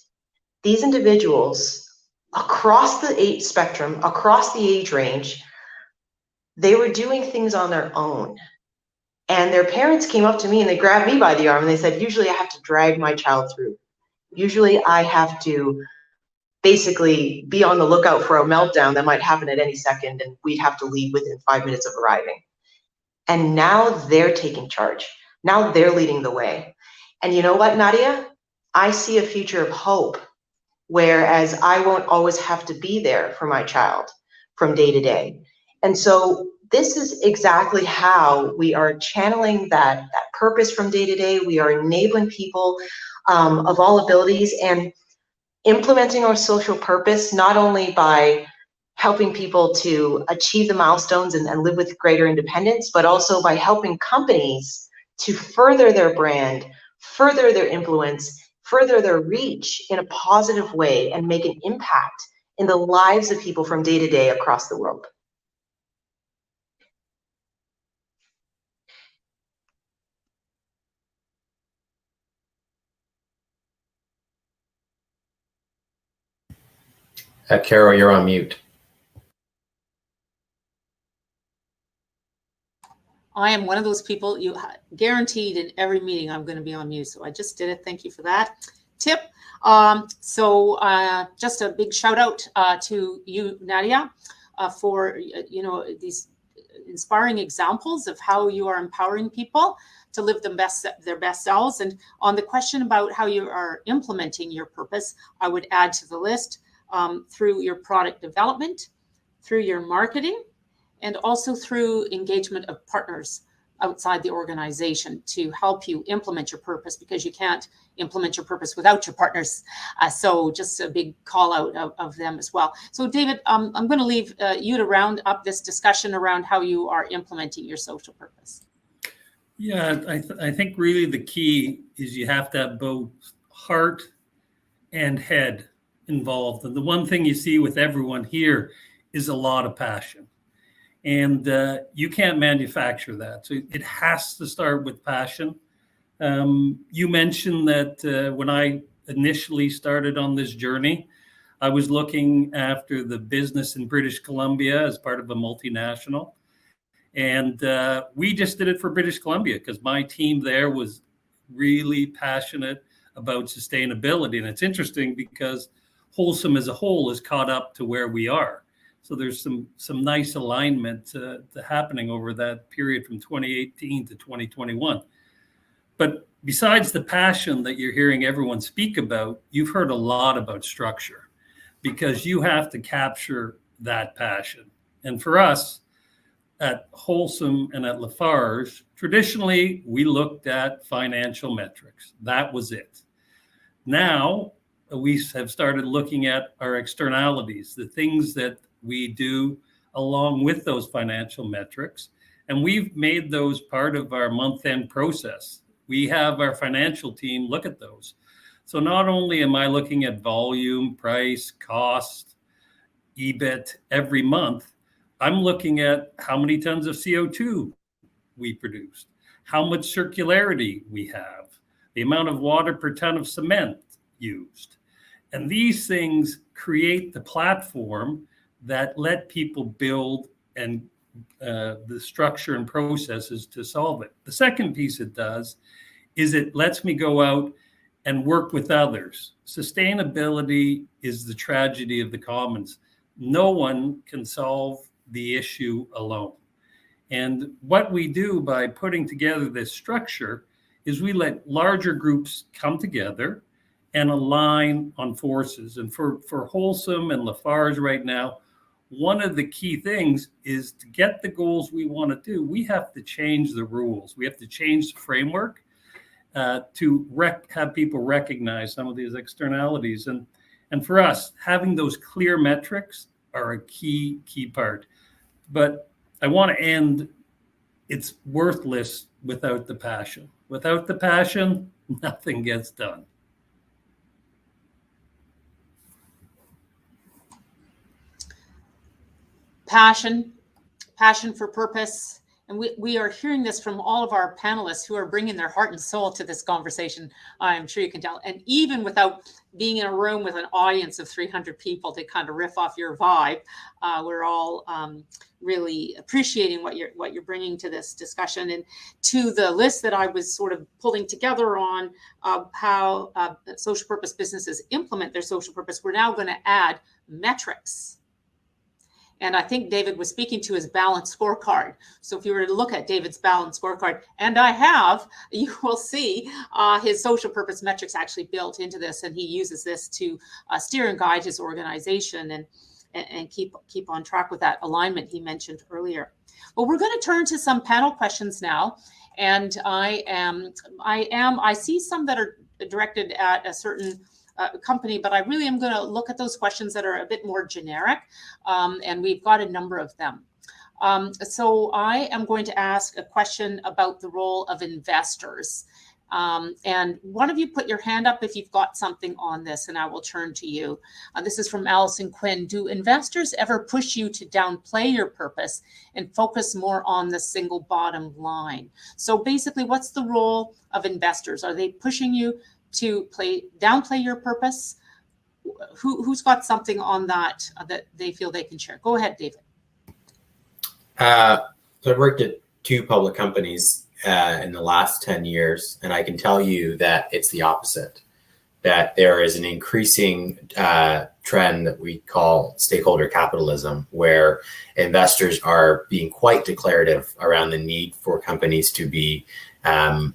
Speaker 5: these individuals across the age spectrum, across the age range, they were doing things on their own. And their parents came up to me and they grabbed me by the arm and they said, usually I have to drag my child through. Usually I have to basically be on the lookout for a meltdown that might happen at any second, and we'd have to leave within 5 minutes of arriving. And now they're taking charge. Now they're leading the way. And you know what, Nadia? I see a future of hope, whereas I won't always have to be there for my child from day to day. And so this is exactly how we are channeling that purpose from day to day. We are enabling people of all abilities and implementing our social purpose, not only by helping people to achieve the milestones and live with greater independence, but also by helping companies to further their brand, further their influence, further their reach in a positive way and make an impact in the lives of people from day to day across the world.
Speaker 4: Carol, you're on mute.
Speaker 1: I am one of those people, you guaranteed in every meeting I'm going to be on mute. So I just did it. Thank you for that tip. Just a big shout out to you, Nadia, for these inspiring examples of how you are empowering people to live their best selves. And on the question about how you are implementing your purpose, I would add to the list through your product development, through your marketing, and also through engagement of partners outside the organization to help you implement your purpose, because you can't implement your purpose without your partners. So just a big call out of them as well. So David, I'm going to leave you to round up this discussion around how you are implementing your social purpose.
Speaker 2: Yeah, I think really the key is you have to have both heart and head involved. And the one thing you see with everyone here is a lot of passion. And you can't manufacture that. So it has to start with passion. You mentioned that when I initially started on this journey, I was looking after the business in British Columbia as part of a multinational. And we just did it for British Columbia because my team there was really passionate about sustainability. And it's interesting because Wholesome as a whole is caught up to where we are. So there's some nice alignment happening over that period from 2018 to 2021. But besides the passion that you're hearing everyone speak about, you've heard a lot about structure because you have to capture that passion. And for us at Wholesome and at Lafarge, traditionally we looked at financial metrics. That was it. Now we have started looking at our externalities, the things that we do along with those financial metrics. And we've made those part of our month-end process. We have our financial team look at those. So not only am I looking at volume, price, cost, EBIT every month, I'm looking at how many tons of CO2 we produced, how much circularity we have, the amount of water per ton of cement used. And these things create the platform that let people build and the structure and processes to solve it. The second piece it does is it lets me go out and work with others. Sustainability is the tragedy of the commons. No one can solve the issue alone. And what we do by putting together this structure is we let larger groups come together and align on forces. And for Wholesome and Lafarge right now, one of the key things is to get the goals we want to do, we have to change the rules. We have to change the framework to have people recognize some of these externalities. And for us, having those clear metrics are a key part. But I want to end, it's worthless without the passion. Without the passion, nothing gets done.
Speaker 1: Passion for purpose. And we are hearing this from all of our panelists who are bringing their heart and soul to this conversation. I'm sure you can tell. And even without being in a room with an audience of 300 people to kind of riff off your vibe, we're all really appreciating what you're bringing to this discussion. And to the list that I was sort of pulling together on how social purpose businesses implement their social purpose, we're now going to add metrics. And I think David was speaking to his balanced scorecard. So if you were to look at David's balanced scorecard, and I have, you will see his social purpose metrics actually built into this. And he uses this to steer and guide his organization and keep on track with that alignment he mentioned earlier. Well, we're going to turn to some panel questions now. And I see some that are directed at a certain company, but I really am going to look at those questions that are a bit more generic, and we've got a number of them. So I am going to ask a question about the role of investors. And one of you put your hand up if you've got something on this, and I will turn to you. This is from Allison Quinn. Do investors ever push you to downplay your purpose and focus more on the single bottom line? So basically, what's the role of investors? Are they pushing you to downplay your purpose? Who's got something on that that they feel they can share? Go ahead, David.
Speaker 4: So I've worked at 2 public companies in the last 10 years, and I can tell you that it's the opposite, that there is an increasing trend that we call stakeholder capitalism, where investors are being quite declarative around the need for companies to be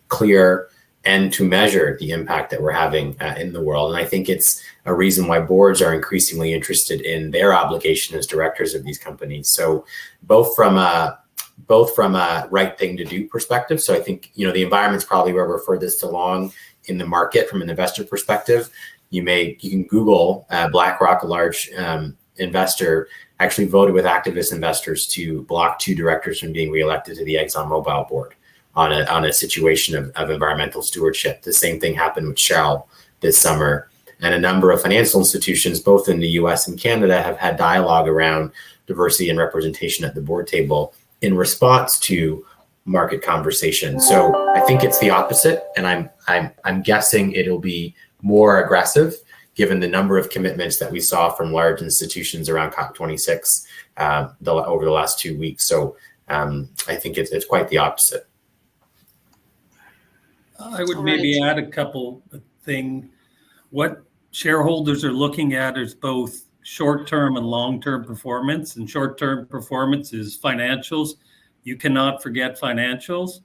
Speaker 4: clear and to measure the impact that we're having in the world. And I think it's a reason why boards are increasingly interested in their obligation as directors of these companies. So both from a right thing to do perspective. So I think, the environment's probably where we're furthest along in the market from an investor perspective. You can Google BlackRock, a large investor, actually voted with activist investors to block 2 directors from being reelected to the ExxonMobil board on a situation of environmental stewardship. The same thing happened with Shell this summer. And a number of financial institutions, both in the US and Canada, have had dialogue around diversity and representation at the board table in response to market conversation. So I think it's the opposite, and I'm guessing it'll be more aggressive given the number of commitments that we saw from large institutions around COP26 over the last 2 weeks. So I think it's quite the opposite.
Speaker 2: I would maybe add a couple of things. What shareholders are looking at is both short-term and long-term performance, and short-term performance is financials. You cannot forget financials,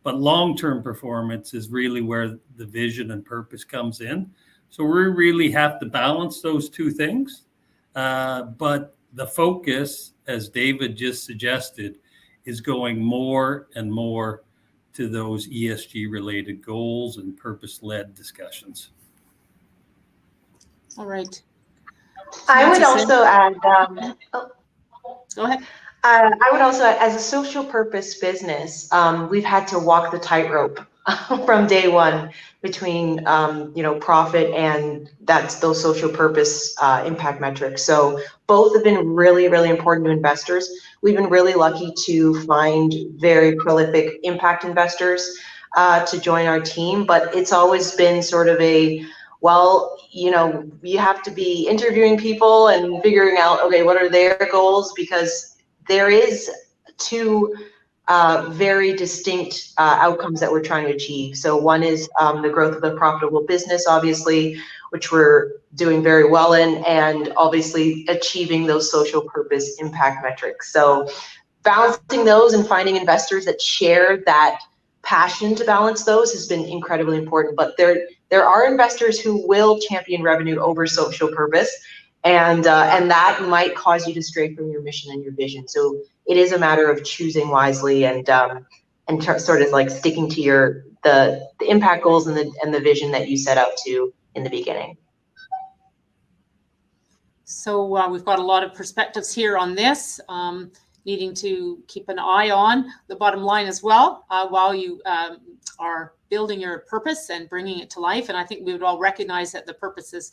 Speaker 2: but long-term performance is really where the vision and purpose comes in. So we really have to balance those 2 things. But the focus, as David just suggested, is going more and more to those ESG-related goals and purpose-led discussions.
Speaker 1: All right.
Speaker 5: I would also add,
Speaker 1: Go ahead.
Speaker 5: I would also, as a social purpose business, we've had to walk the tightrope from day one between, profit and those social purpose impact metrics. So both have been really, really important to investors. We've been really lucky to find very prolific impact investors to join our team, but it's always been sort of you have to be interviewing people and figuring out, okay, what are their goals? Because there is 2 very distinct outcomes that we're trying to achieve. So one is the growth of a profitable business, obviously, which we're doing very well in, and obviously achieving those social purpose impact metrics. So balancing those and finding investors that share that passion to balance those has been incredibly important. But there are investors who will champion revenue over social purpose, and that might cause you to stray from your mission and your vision. So it is a matter of choosing wisely and sort of like sticking to the impact goals and the vision that you set out to in the beginning.
Speaker 1: So we've got a lot of perspectives here on this, needing to keep an eye on the bottom line as well while you are building your purpose and bringing it to life. And I think we would all recognize that the purposes,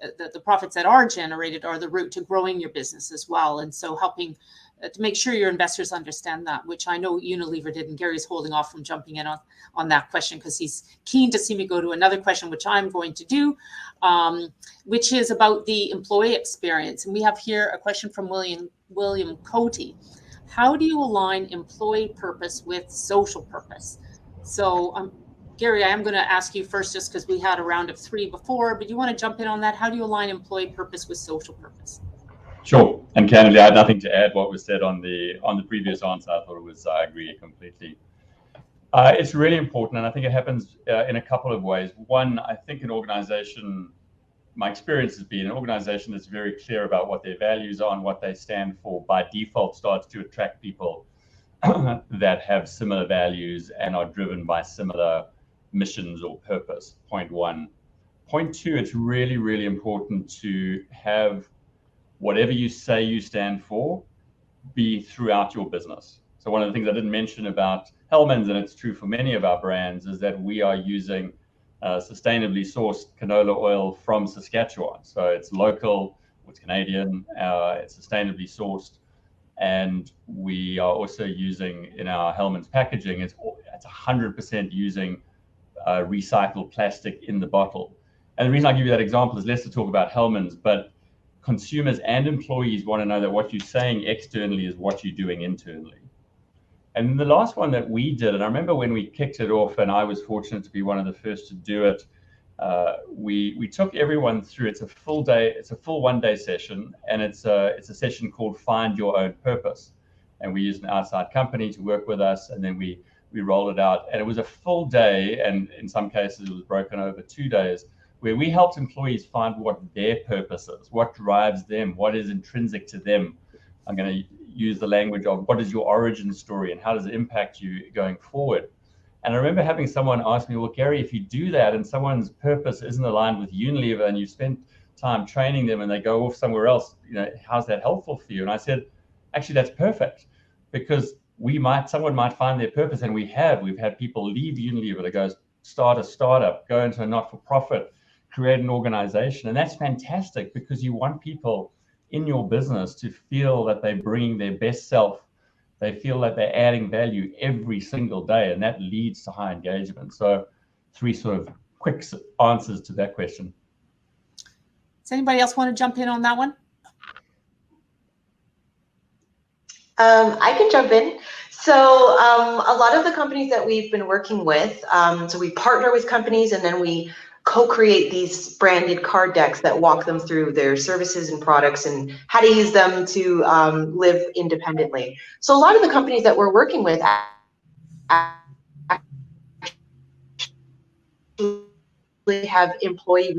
Speaker 1: the profits that are generated are the route to growing your business as well. And so helping to make sure your investors understand that, which I know Unilever did, and Gary's holding off from jumping in on that question because he's keen to see me go to another question, which I'm going to do, which is about the employee experience. And we have here a question from William Cote. How do you align employee purpose with social purpose? So Gary, I am going to ask you first, just because we had a round of 3 before, but you want to jump in on that? How do you align employee purpose with social purpose?
Speaker 3: Sure. And candidly, I had nothing to add what was said on the previous answer. I thought I agree completely. It's really important, and I think it happens in a couple of ways. One, I think an organization, my experience has been an organization that's very clear about what their values are and what they stand for, by default starts to attract people that have similar values and are driven by similar missions or purpose, point one. point two, it's really, really important to have whatever you say you stand for be throughout your business. So one of the things I didn't mention about Hellmann's, and it's true for many of our brands, is that we are using sustainably sourced canola oil from Saskatchewan. So it's local, it's Canadian, it's sustainably sourced. And we are also using in our Hellmann's packaging, it's 100% using recycled plastic in the bottle. And the reason I give you that example is less to talk about Hellmann's, but consumers and employees want to know that what you're saying externally is what you're doing internally. And the last one that we did, and I remember when we kicked it off, and I was fortunate to be one of the first to do it, we took everyone through. It's a full day, it's a full 1 day session, and it's a session called Find Your Own Purpose. And we used an outside company to work with us, and then we rolled it out. And it was a full day, and in some cases it was broken over 2 days, where we helped employees find what their purpose is, what drives them, what is intrinsic to them. I'm going to use the language of what is your origin story and how does it impact you going forward. And I remember having someone ask me, well, Gary, if you do that and someone's purpose isn't aligned with Unilever and you spend time training them and they go off somewhere else, how's that helpful for you? And I said, actually, that's perfect, because someone might find their purpose, and we've had people leave Unilever to go start a startup, go into a not-for-profit, create an organization. And that's fantastic, because you want people in your business to feel that they're bringing their best self. They feel that they're adding value every single day, and that leads to high engagement. So 3 sort of quick answers to that question.
Speaker 1: Does anybody else want to jump in on that one?
Speaker 5: I can jump in. So a lot of the companies that we've been working with, so we partner with companies and then we co-create these branded card decks that walk them through their services and products and how to use them to live independently. So a lot of the companies that we're working with actually have employee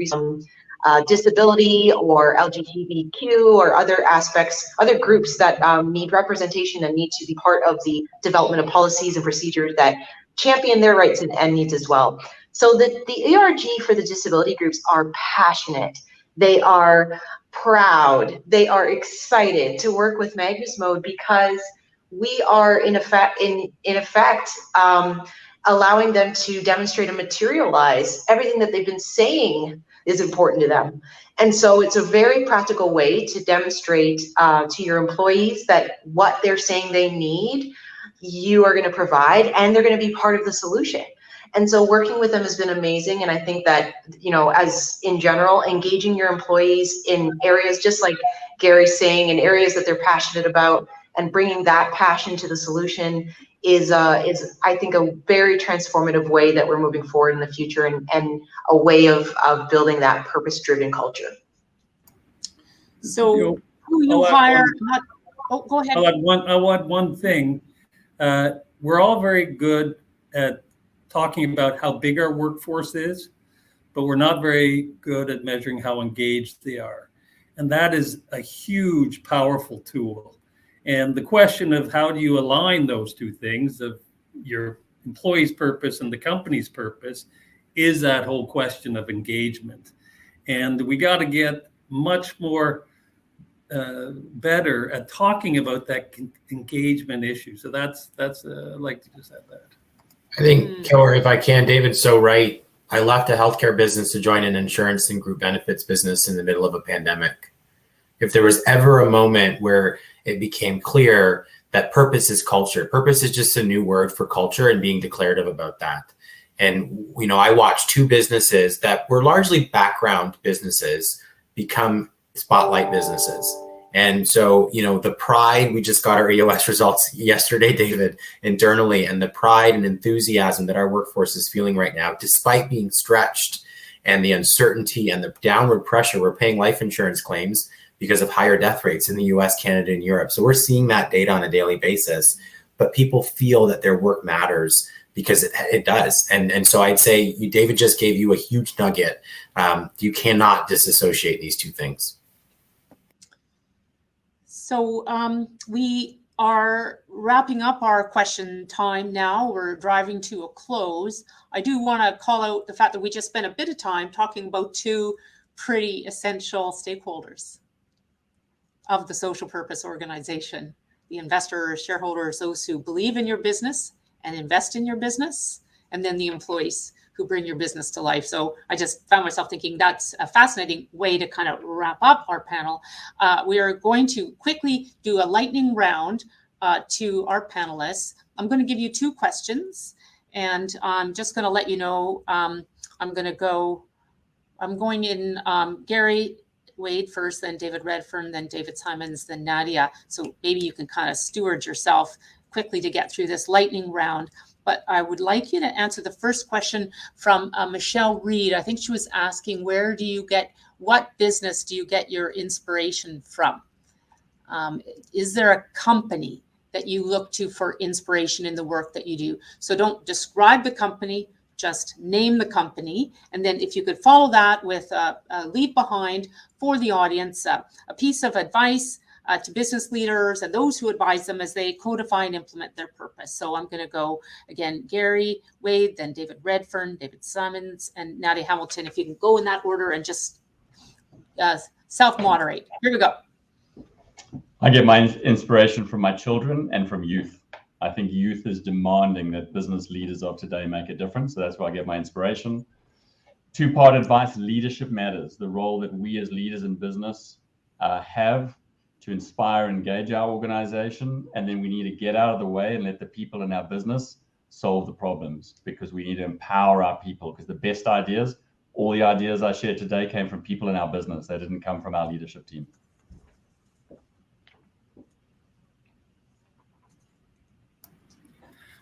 Speaker 5: disability or LGBTQ or other aspects, other groups that need representation and need to be part of the development of policies and procedures that champion their rights and needs as well. So the ERG for the disability groups are passionate. They are proud. They are excited to work with Magnus Mode, because we are in effect allowing them to demonstrate and materialize everything that they've been saying is important to them. And so it's a very practical way to demonstrate to your employees that what they're saying they need, you are going to provide, and they're going to be part of the solution. And so working with them has been amazing. And I think that, as in general, engaging your employees in areas, just like Gary's saying, in areas that they're passionate about, and bringing that passion to the solution is I think a very transformative way that we're moving forward in the future, and a way of building that purpose-driven culture.
Speaker 1: So who you hire? Go ahead.
Speaker 2: I'll add one thing. We're all very good at talking about how big our workforce is, but we're not very good at measuring how engaged they are. And that is a huge, powerful tool. And the question of how do you align those two things, of your employee's purpose and the company's purpose, is that whole question of engagement. And we got to get much more better at talking about that engagement issue. So that's I'd like to just add that.
Speaker 4: I think, Keller, if I can, David's so right. I left a healthcare business to join an insurance and group benefits business in the middle of a pandemic. If there was ever a moment where it became clear that purpose is culture, purpose is just a new word for culture, and being declarative about that. And, I watched 2 businesses that were largely background businesses become spotlight businesses. And so, the pride, we just got our EOS results yesterday, David, internally, and the pride and enthusiasm that our workforce is feeling right now, despite being stretched, and the uncertainty and the downward pressure. We're paying life insurance claims because of higher death rates in the US, Canada, and Europe. So we're seeing that data on a daily basis, but people feel that their work matters, because it does. And so I'd say David just gave you a huge nugget. You cannot disassociate these two things.
Speaker 1: So we are wrapping up our question time now. We're driving to a close. I do want to call out the fact that we just spent a bit of time talking about two pretty essential stakeholders of the social purpose organization: the investors, shareholders, those who believe in your business and invest in your business, and then the employees who bring your business to life. So I just found myself thinking that's a fascinating way to kind of wrap up our panel. We are going to quickly do a lightning round to our panelists. I'm going to give you two questions, and I'm just going to let you know, I'm going in Gary Wade first, then David Redfern, then David Simons, then Nadia. So maybe you can kind of steward yourself quickly to get through this lightning round. But I would like you to answer the first question from Michelle Reed. I think she was asking, what business do you get your inspiration from? Is there a company that you look to for inspiration in the work that you do? So don't describe the company, just name the company. And then if you could follow that with a leave behind for the audience, a piece of advice to business leaders and those who advise them as they codify and implement their purpose. So I'm going to go again, Gary Wade, then David Redfern, David Simons, and Nadia Hamilton. If you can go in that order and just self-moderate. Here we go.
Speaker 3: I get my inspiration from my children and from youth. I think youth is demanding that business leaders of today make a difference. So that's where I get my inspiration. Two-part advice: leadership matters. The role that we as leaders in business have to inspire and engage our organization. And then we need to get out of the way and let the people in our business solve the problems, because we need to empower our people, because the best ideas, all the ideas I shared today came from people in our business. They didn't come from our leadership team.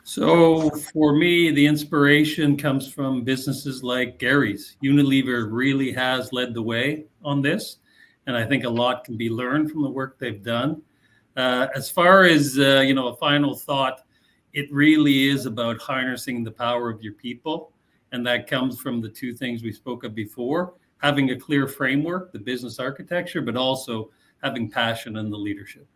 Speaker 2: So for me, the inspiration comes from businesses like Gary's. Unilever really has led the way on this, and I think a lot can be learned from the work they've done. As far as a final thought, it really is about harnessing the power of your people, and that comes from the two things we spoke of before: having a clear framework, the business architecture, but also having passion in the leadership.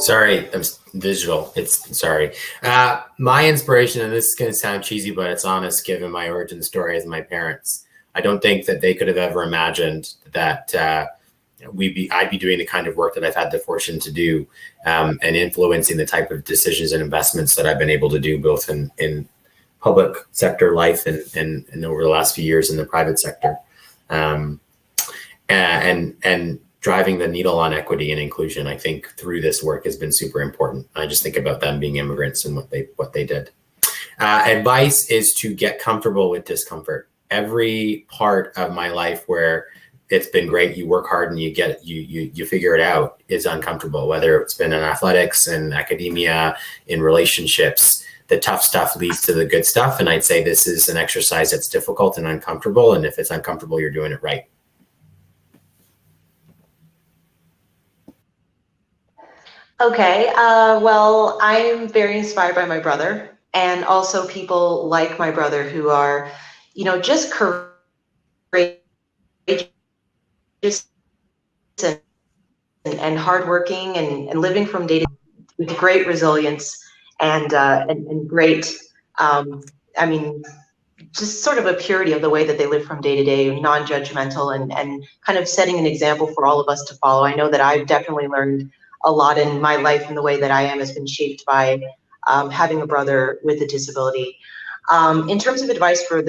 Speaker 4: Sorry, I'm digital. Sorry. My inspiration, and this is going to sound cheesy, but it's honest given my origin story as my parents. I don't think that they could have ever imagined that I'd be doing the kind of work that I've had the fortune to do, and influencing the type of decisions and investments that I've been able to do, both in public sector life and over the last few years in the private sector, and driving the needle on equity and inclusion. I think through this work has been super important. I just think about them being immigrants and what they did. Advice is to get comfortable with discomfort. Every part of my life where it's been great, you work hard and you figure it out, is uncomfortable. Whether it's been in athletics and academia, in relationships, the tough stuff leads to the good stuff. And I'd say this is an exercise that's difficult and uncomfortable. And if it's uncomfortable, you're doing it right.
Speaker 5: Okay, well, I'm very inspired by my brother, and also people like my brother who are, just courageous and hardworking and living from day to day with great resilience and great, just sort of a purity of the way that they live from day to day, non-judgmental, and kind of setting an example for all of us to follow. I know that I've definitely learned a lot in my life, and the way that I am has been shaped by having a brother with a disability. In terms of advice for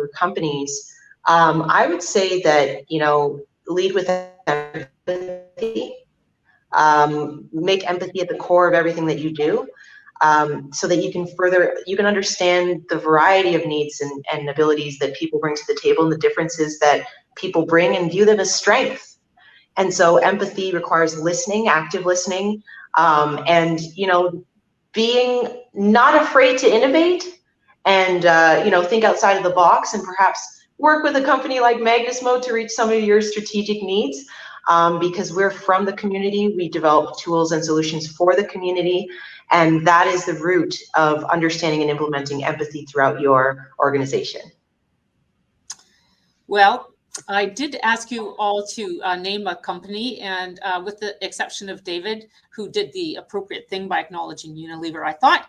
Speaker 5: companies, I would say that, lead with empathy, make empathy at the core of everything that you do, so that you can understand the variety of needs and abilities that people bring to the table, and the differences that people bring, and view them as strengths. And so empathy requires listening, active listening, and, being not afraid to innovate and, think outside of the box, and perhaps work with a company like Magnus Mode to reach some of your strategic needs, because we're from the community. We develop tools and solutions for the community, and that is the root of understanding and implementing empathy throughout your organization.
Speaker 1: Well, I did ask you all to name a company, and with the exception of David, who did the appropriate thing by acknowledging Unilever, I thought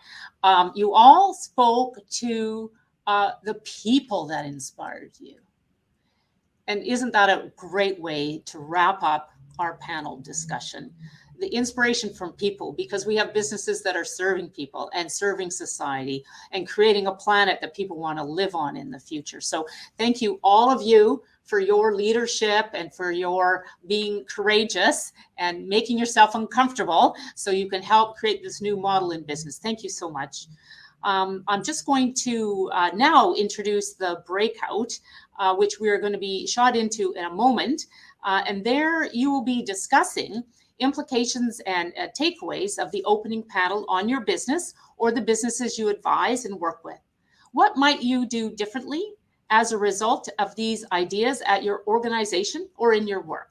Speaker 1: you all spoke to the people that inspired you. And isn't that a great way to wrap up our panel discussion? The inspiration from people, because we have businesses that are serving people and serving society and creating a planet that people want to live on in the future. So thank you, all of you, for your leadership and for your being courageous and making yourself uncomfortable so you can help create this new model in business. Thank you so much. I'm just going to now introduce the breakout, which we are going to be shot into in a moment. And there you will be discussing implications and takeaways of the opening panel on your business or the businesses you advise and work with. What might you do differently as a result of these ideas at your organization or in your work?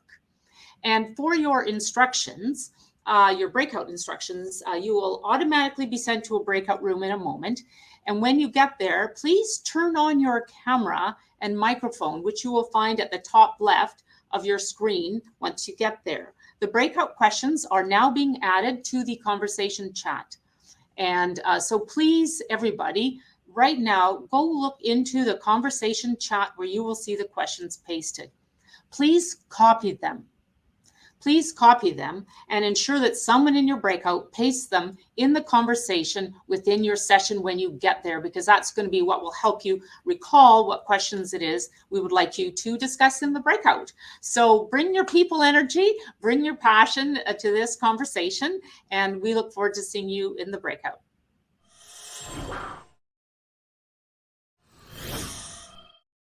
Speaker 1: And for your instructions, your breakout instructions, you will automatically be sent to a breakout room in a moment. And when you get there, please turn on your camera and microphone, which you will find at the top left of your screen once you get there. The breakout questions are now being added to the conversation chat. And so please, everybody, right now, go look into the conversation chat where you will see the questions pasted. Please copy them. Please copy them and ensure that someone in your breakout pastes them in the conversation within your session when you get there, because that's going to be what will help you recall what questions it is we would like you to discuss in the breakout. So bring your people energy, bring your passion to this conversation, and we look forward to seeing you in the breakout.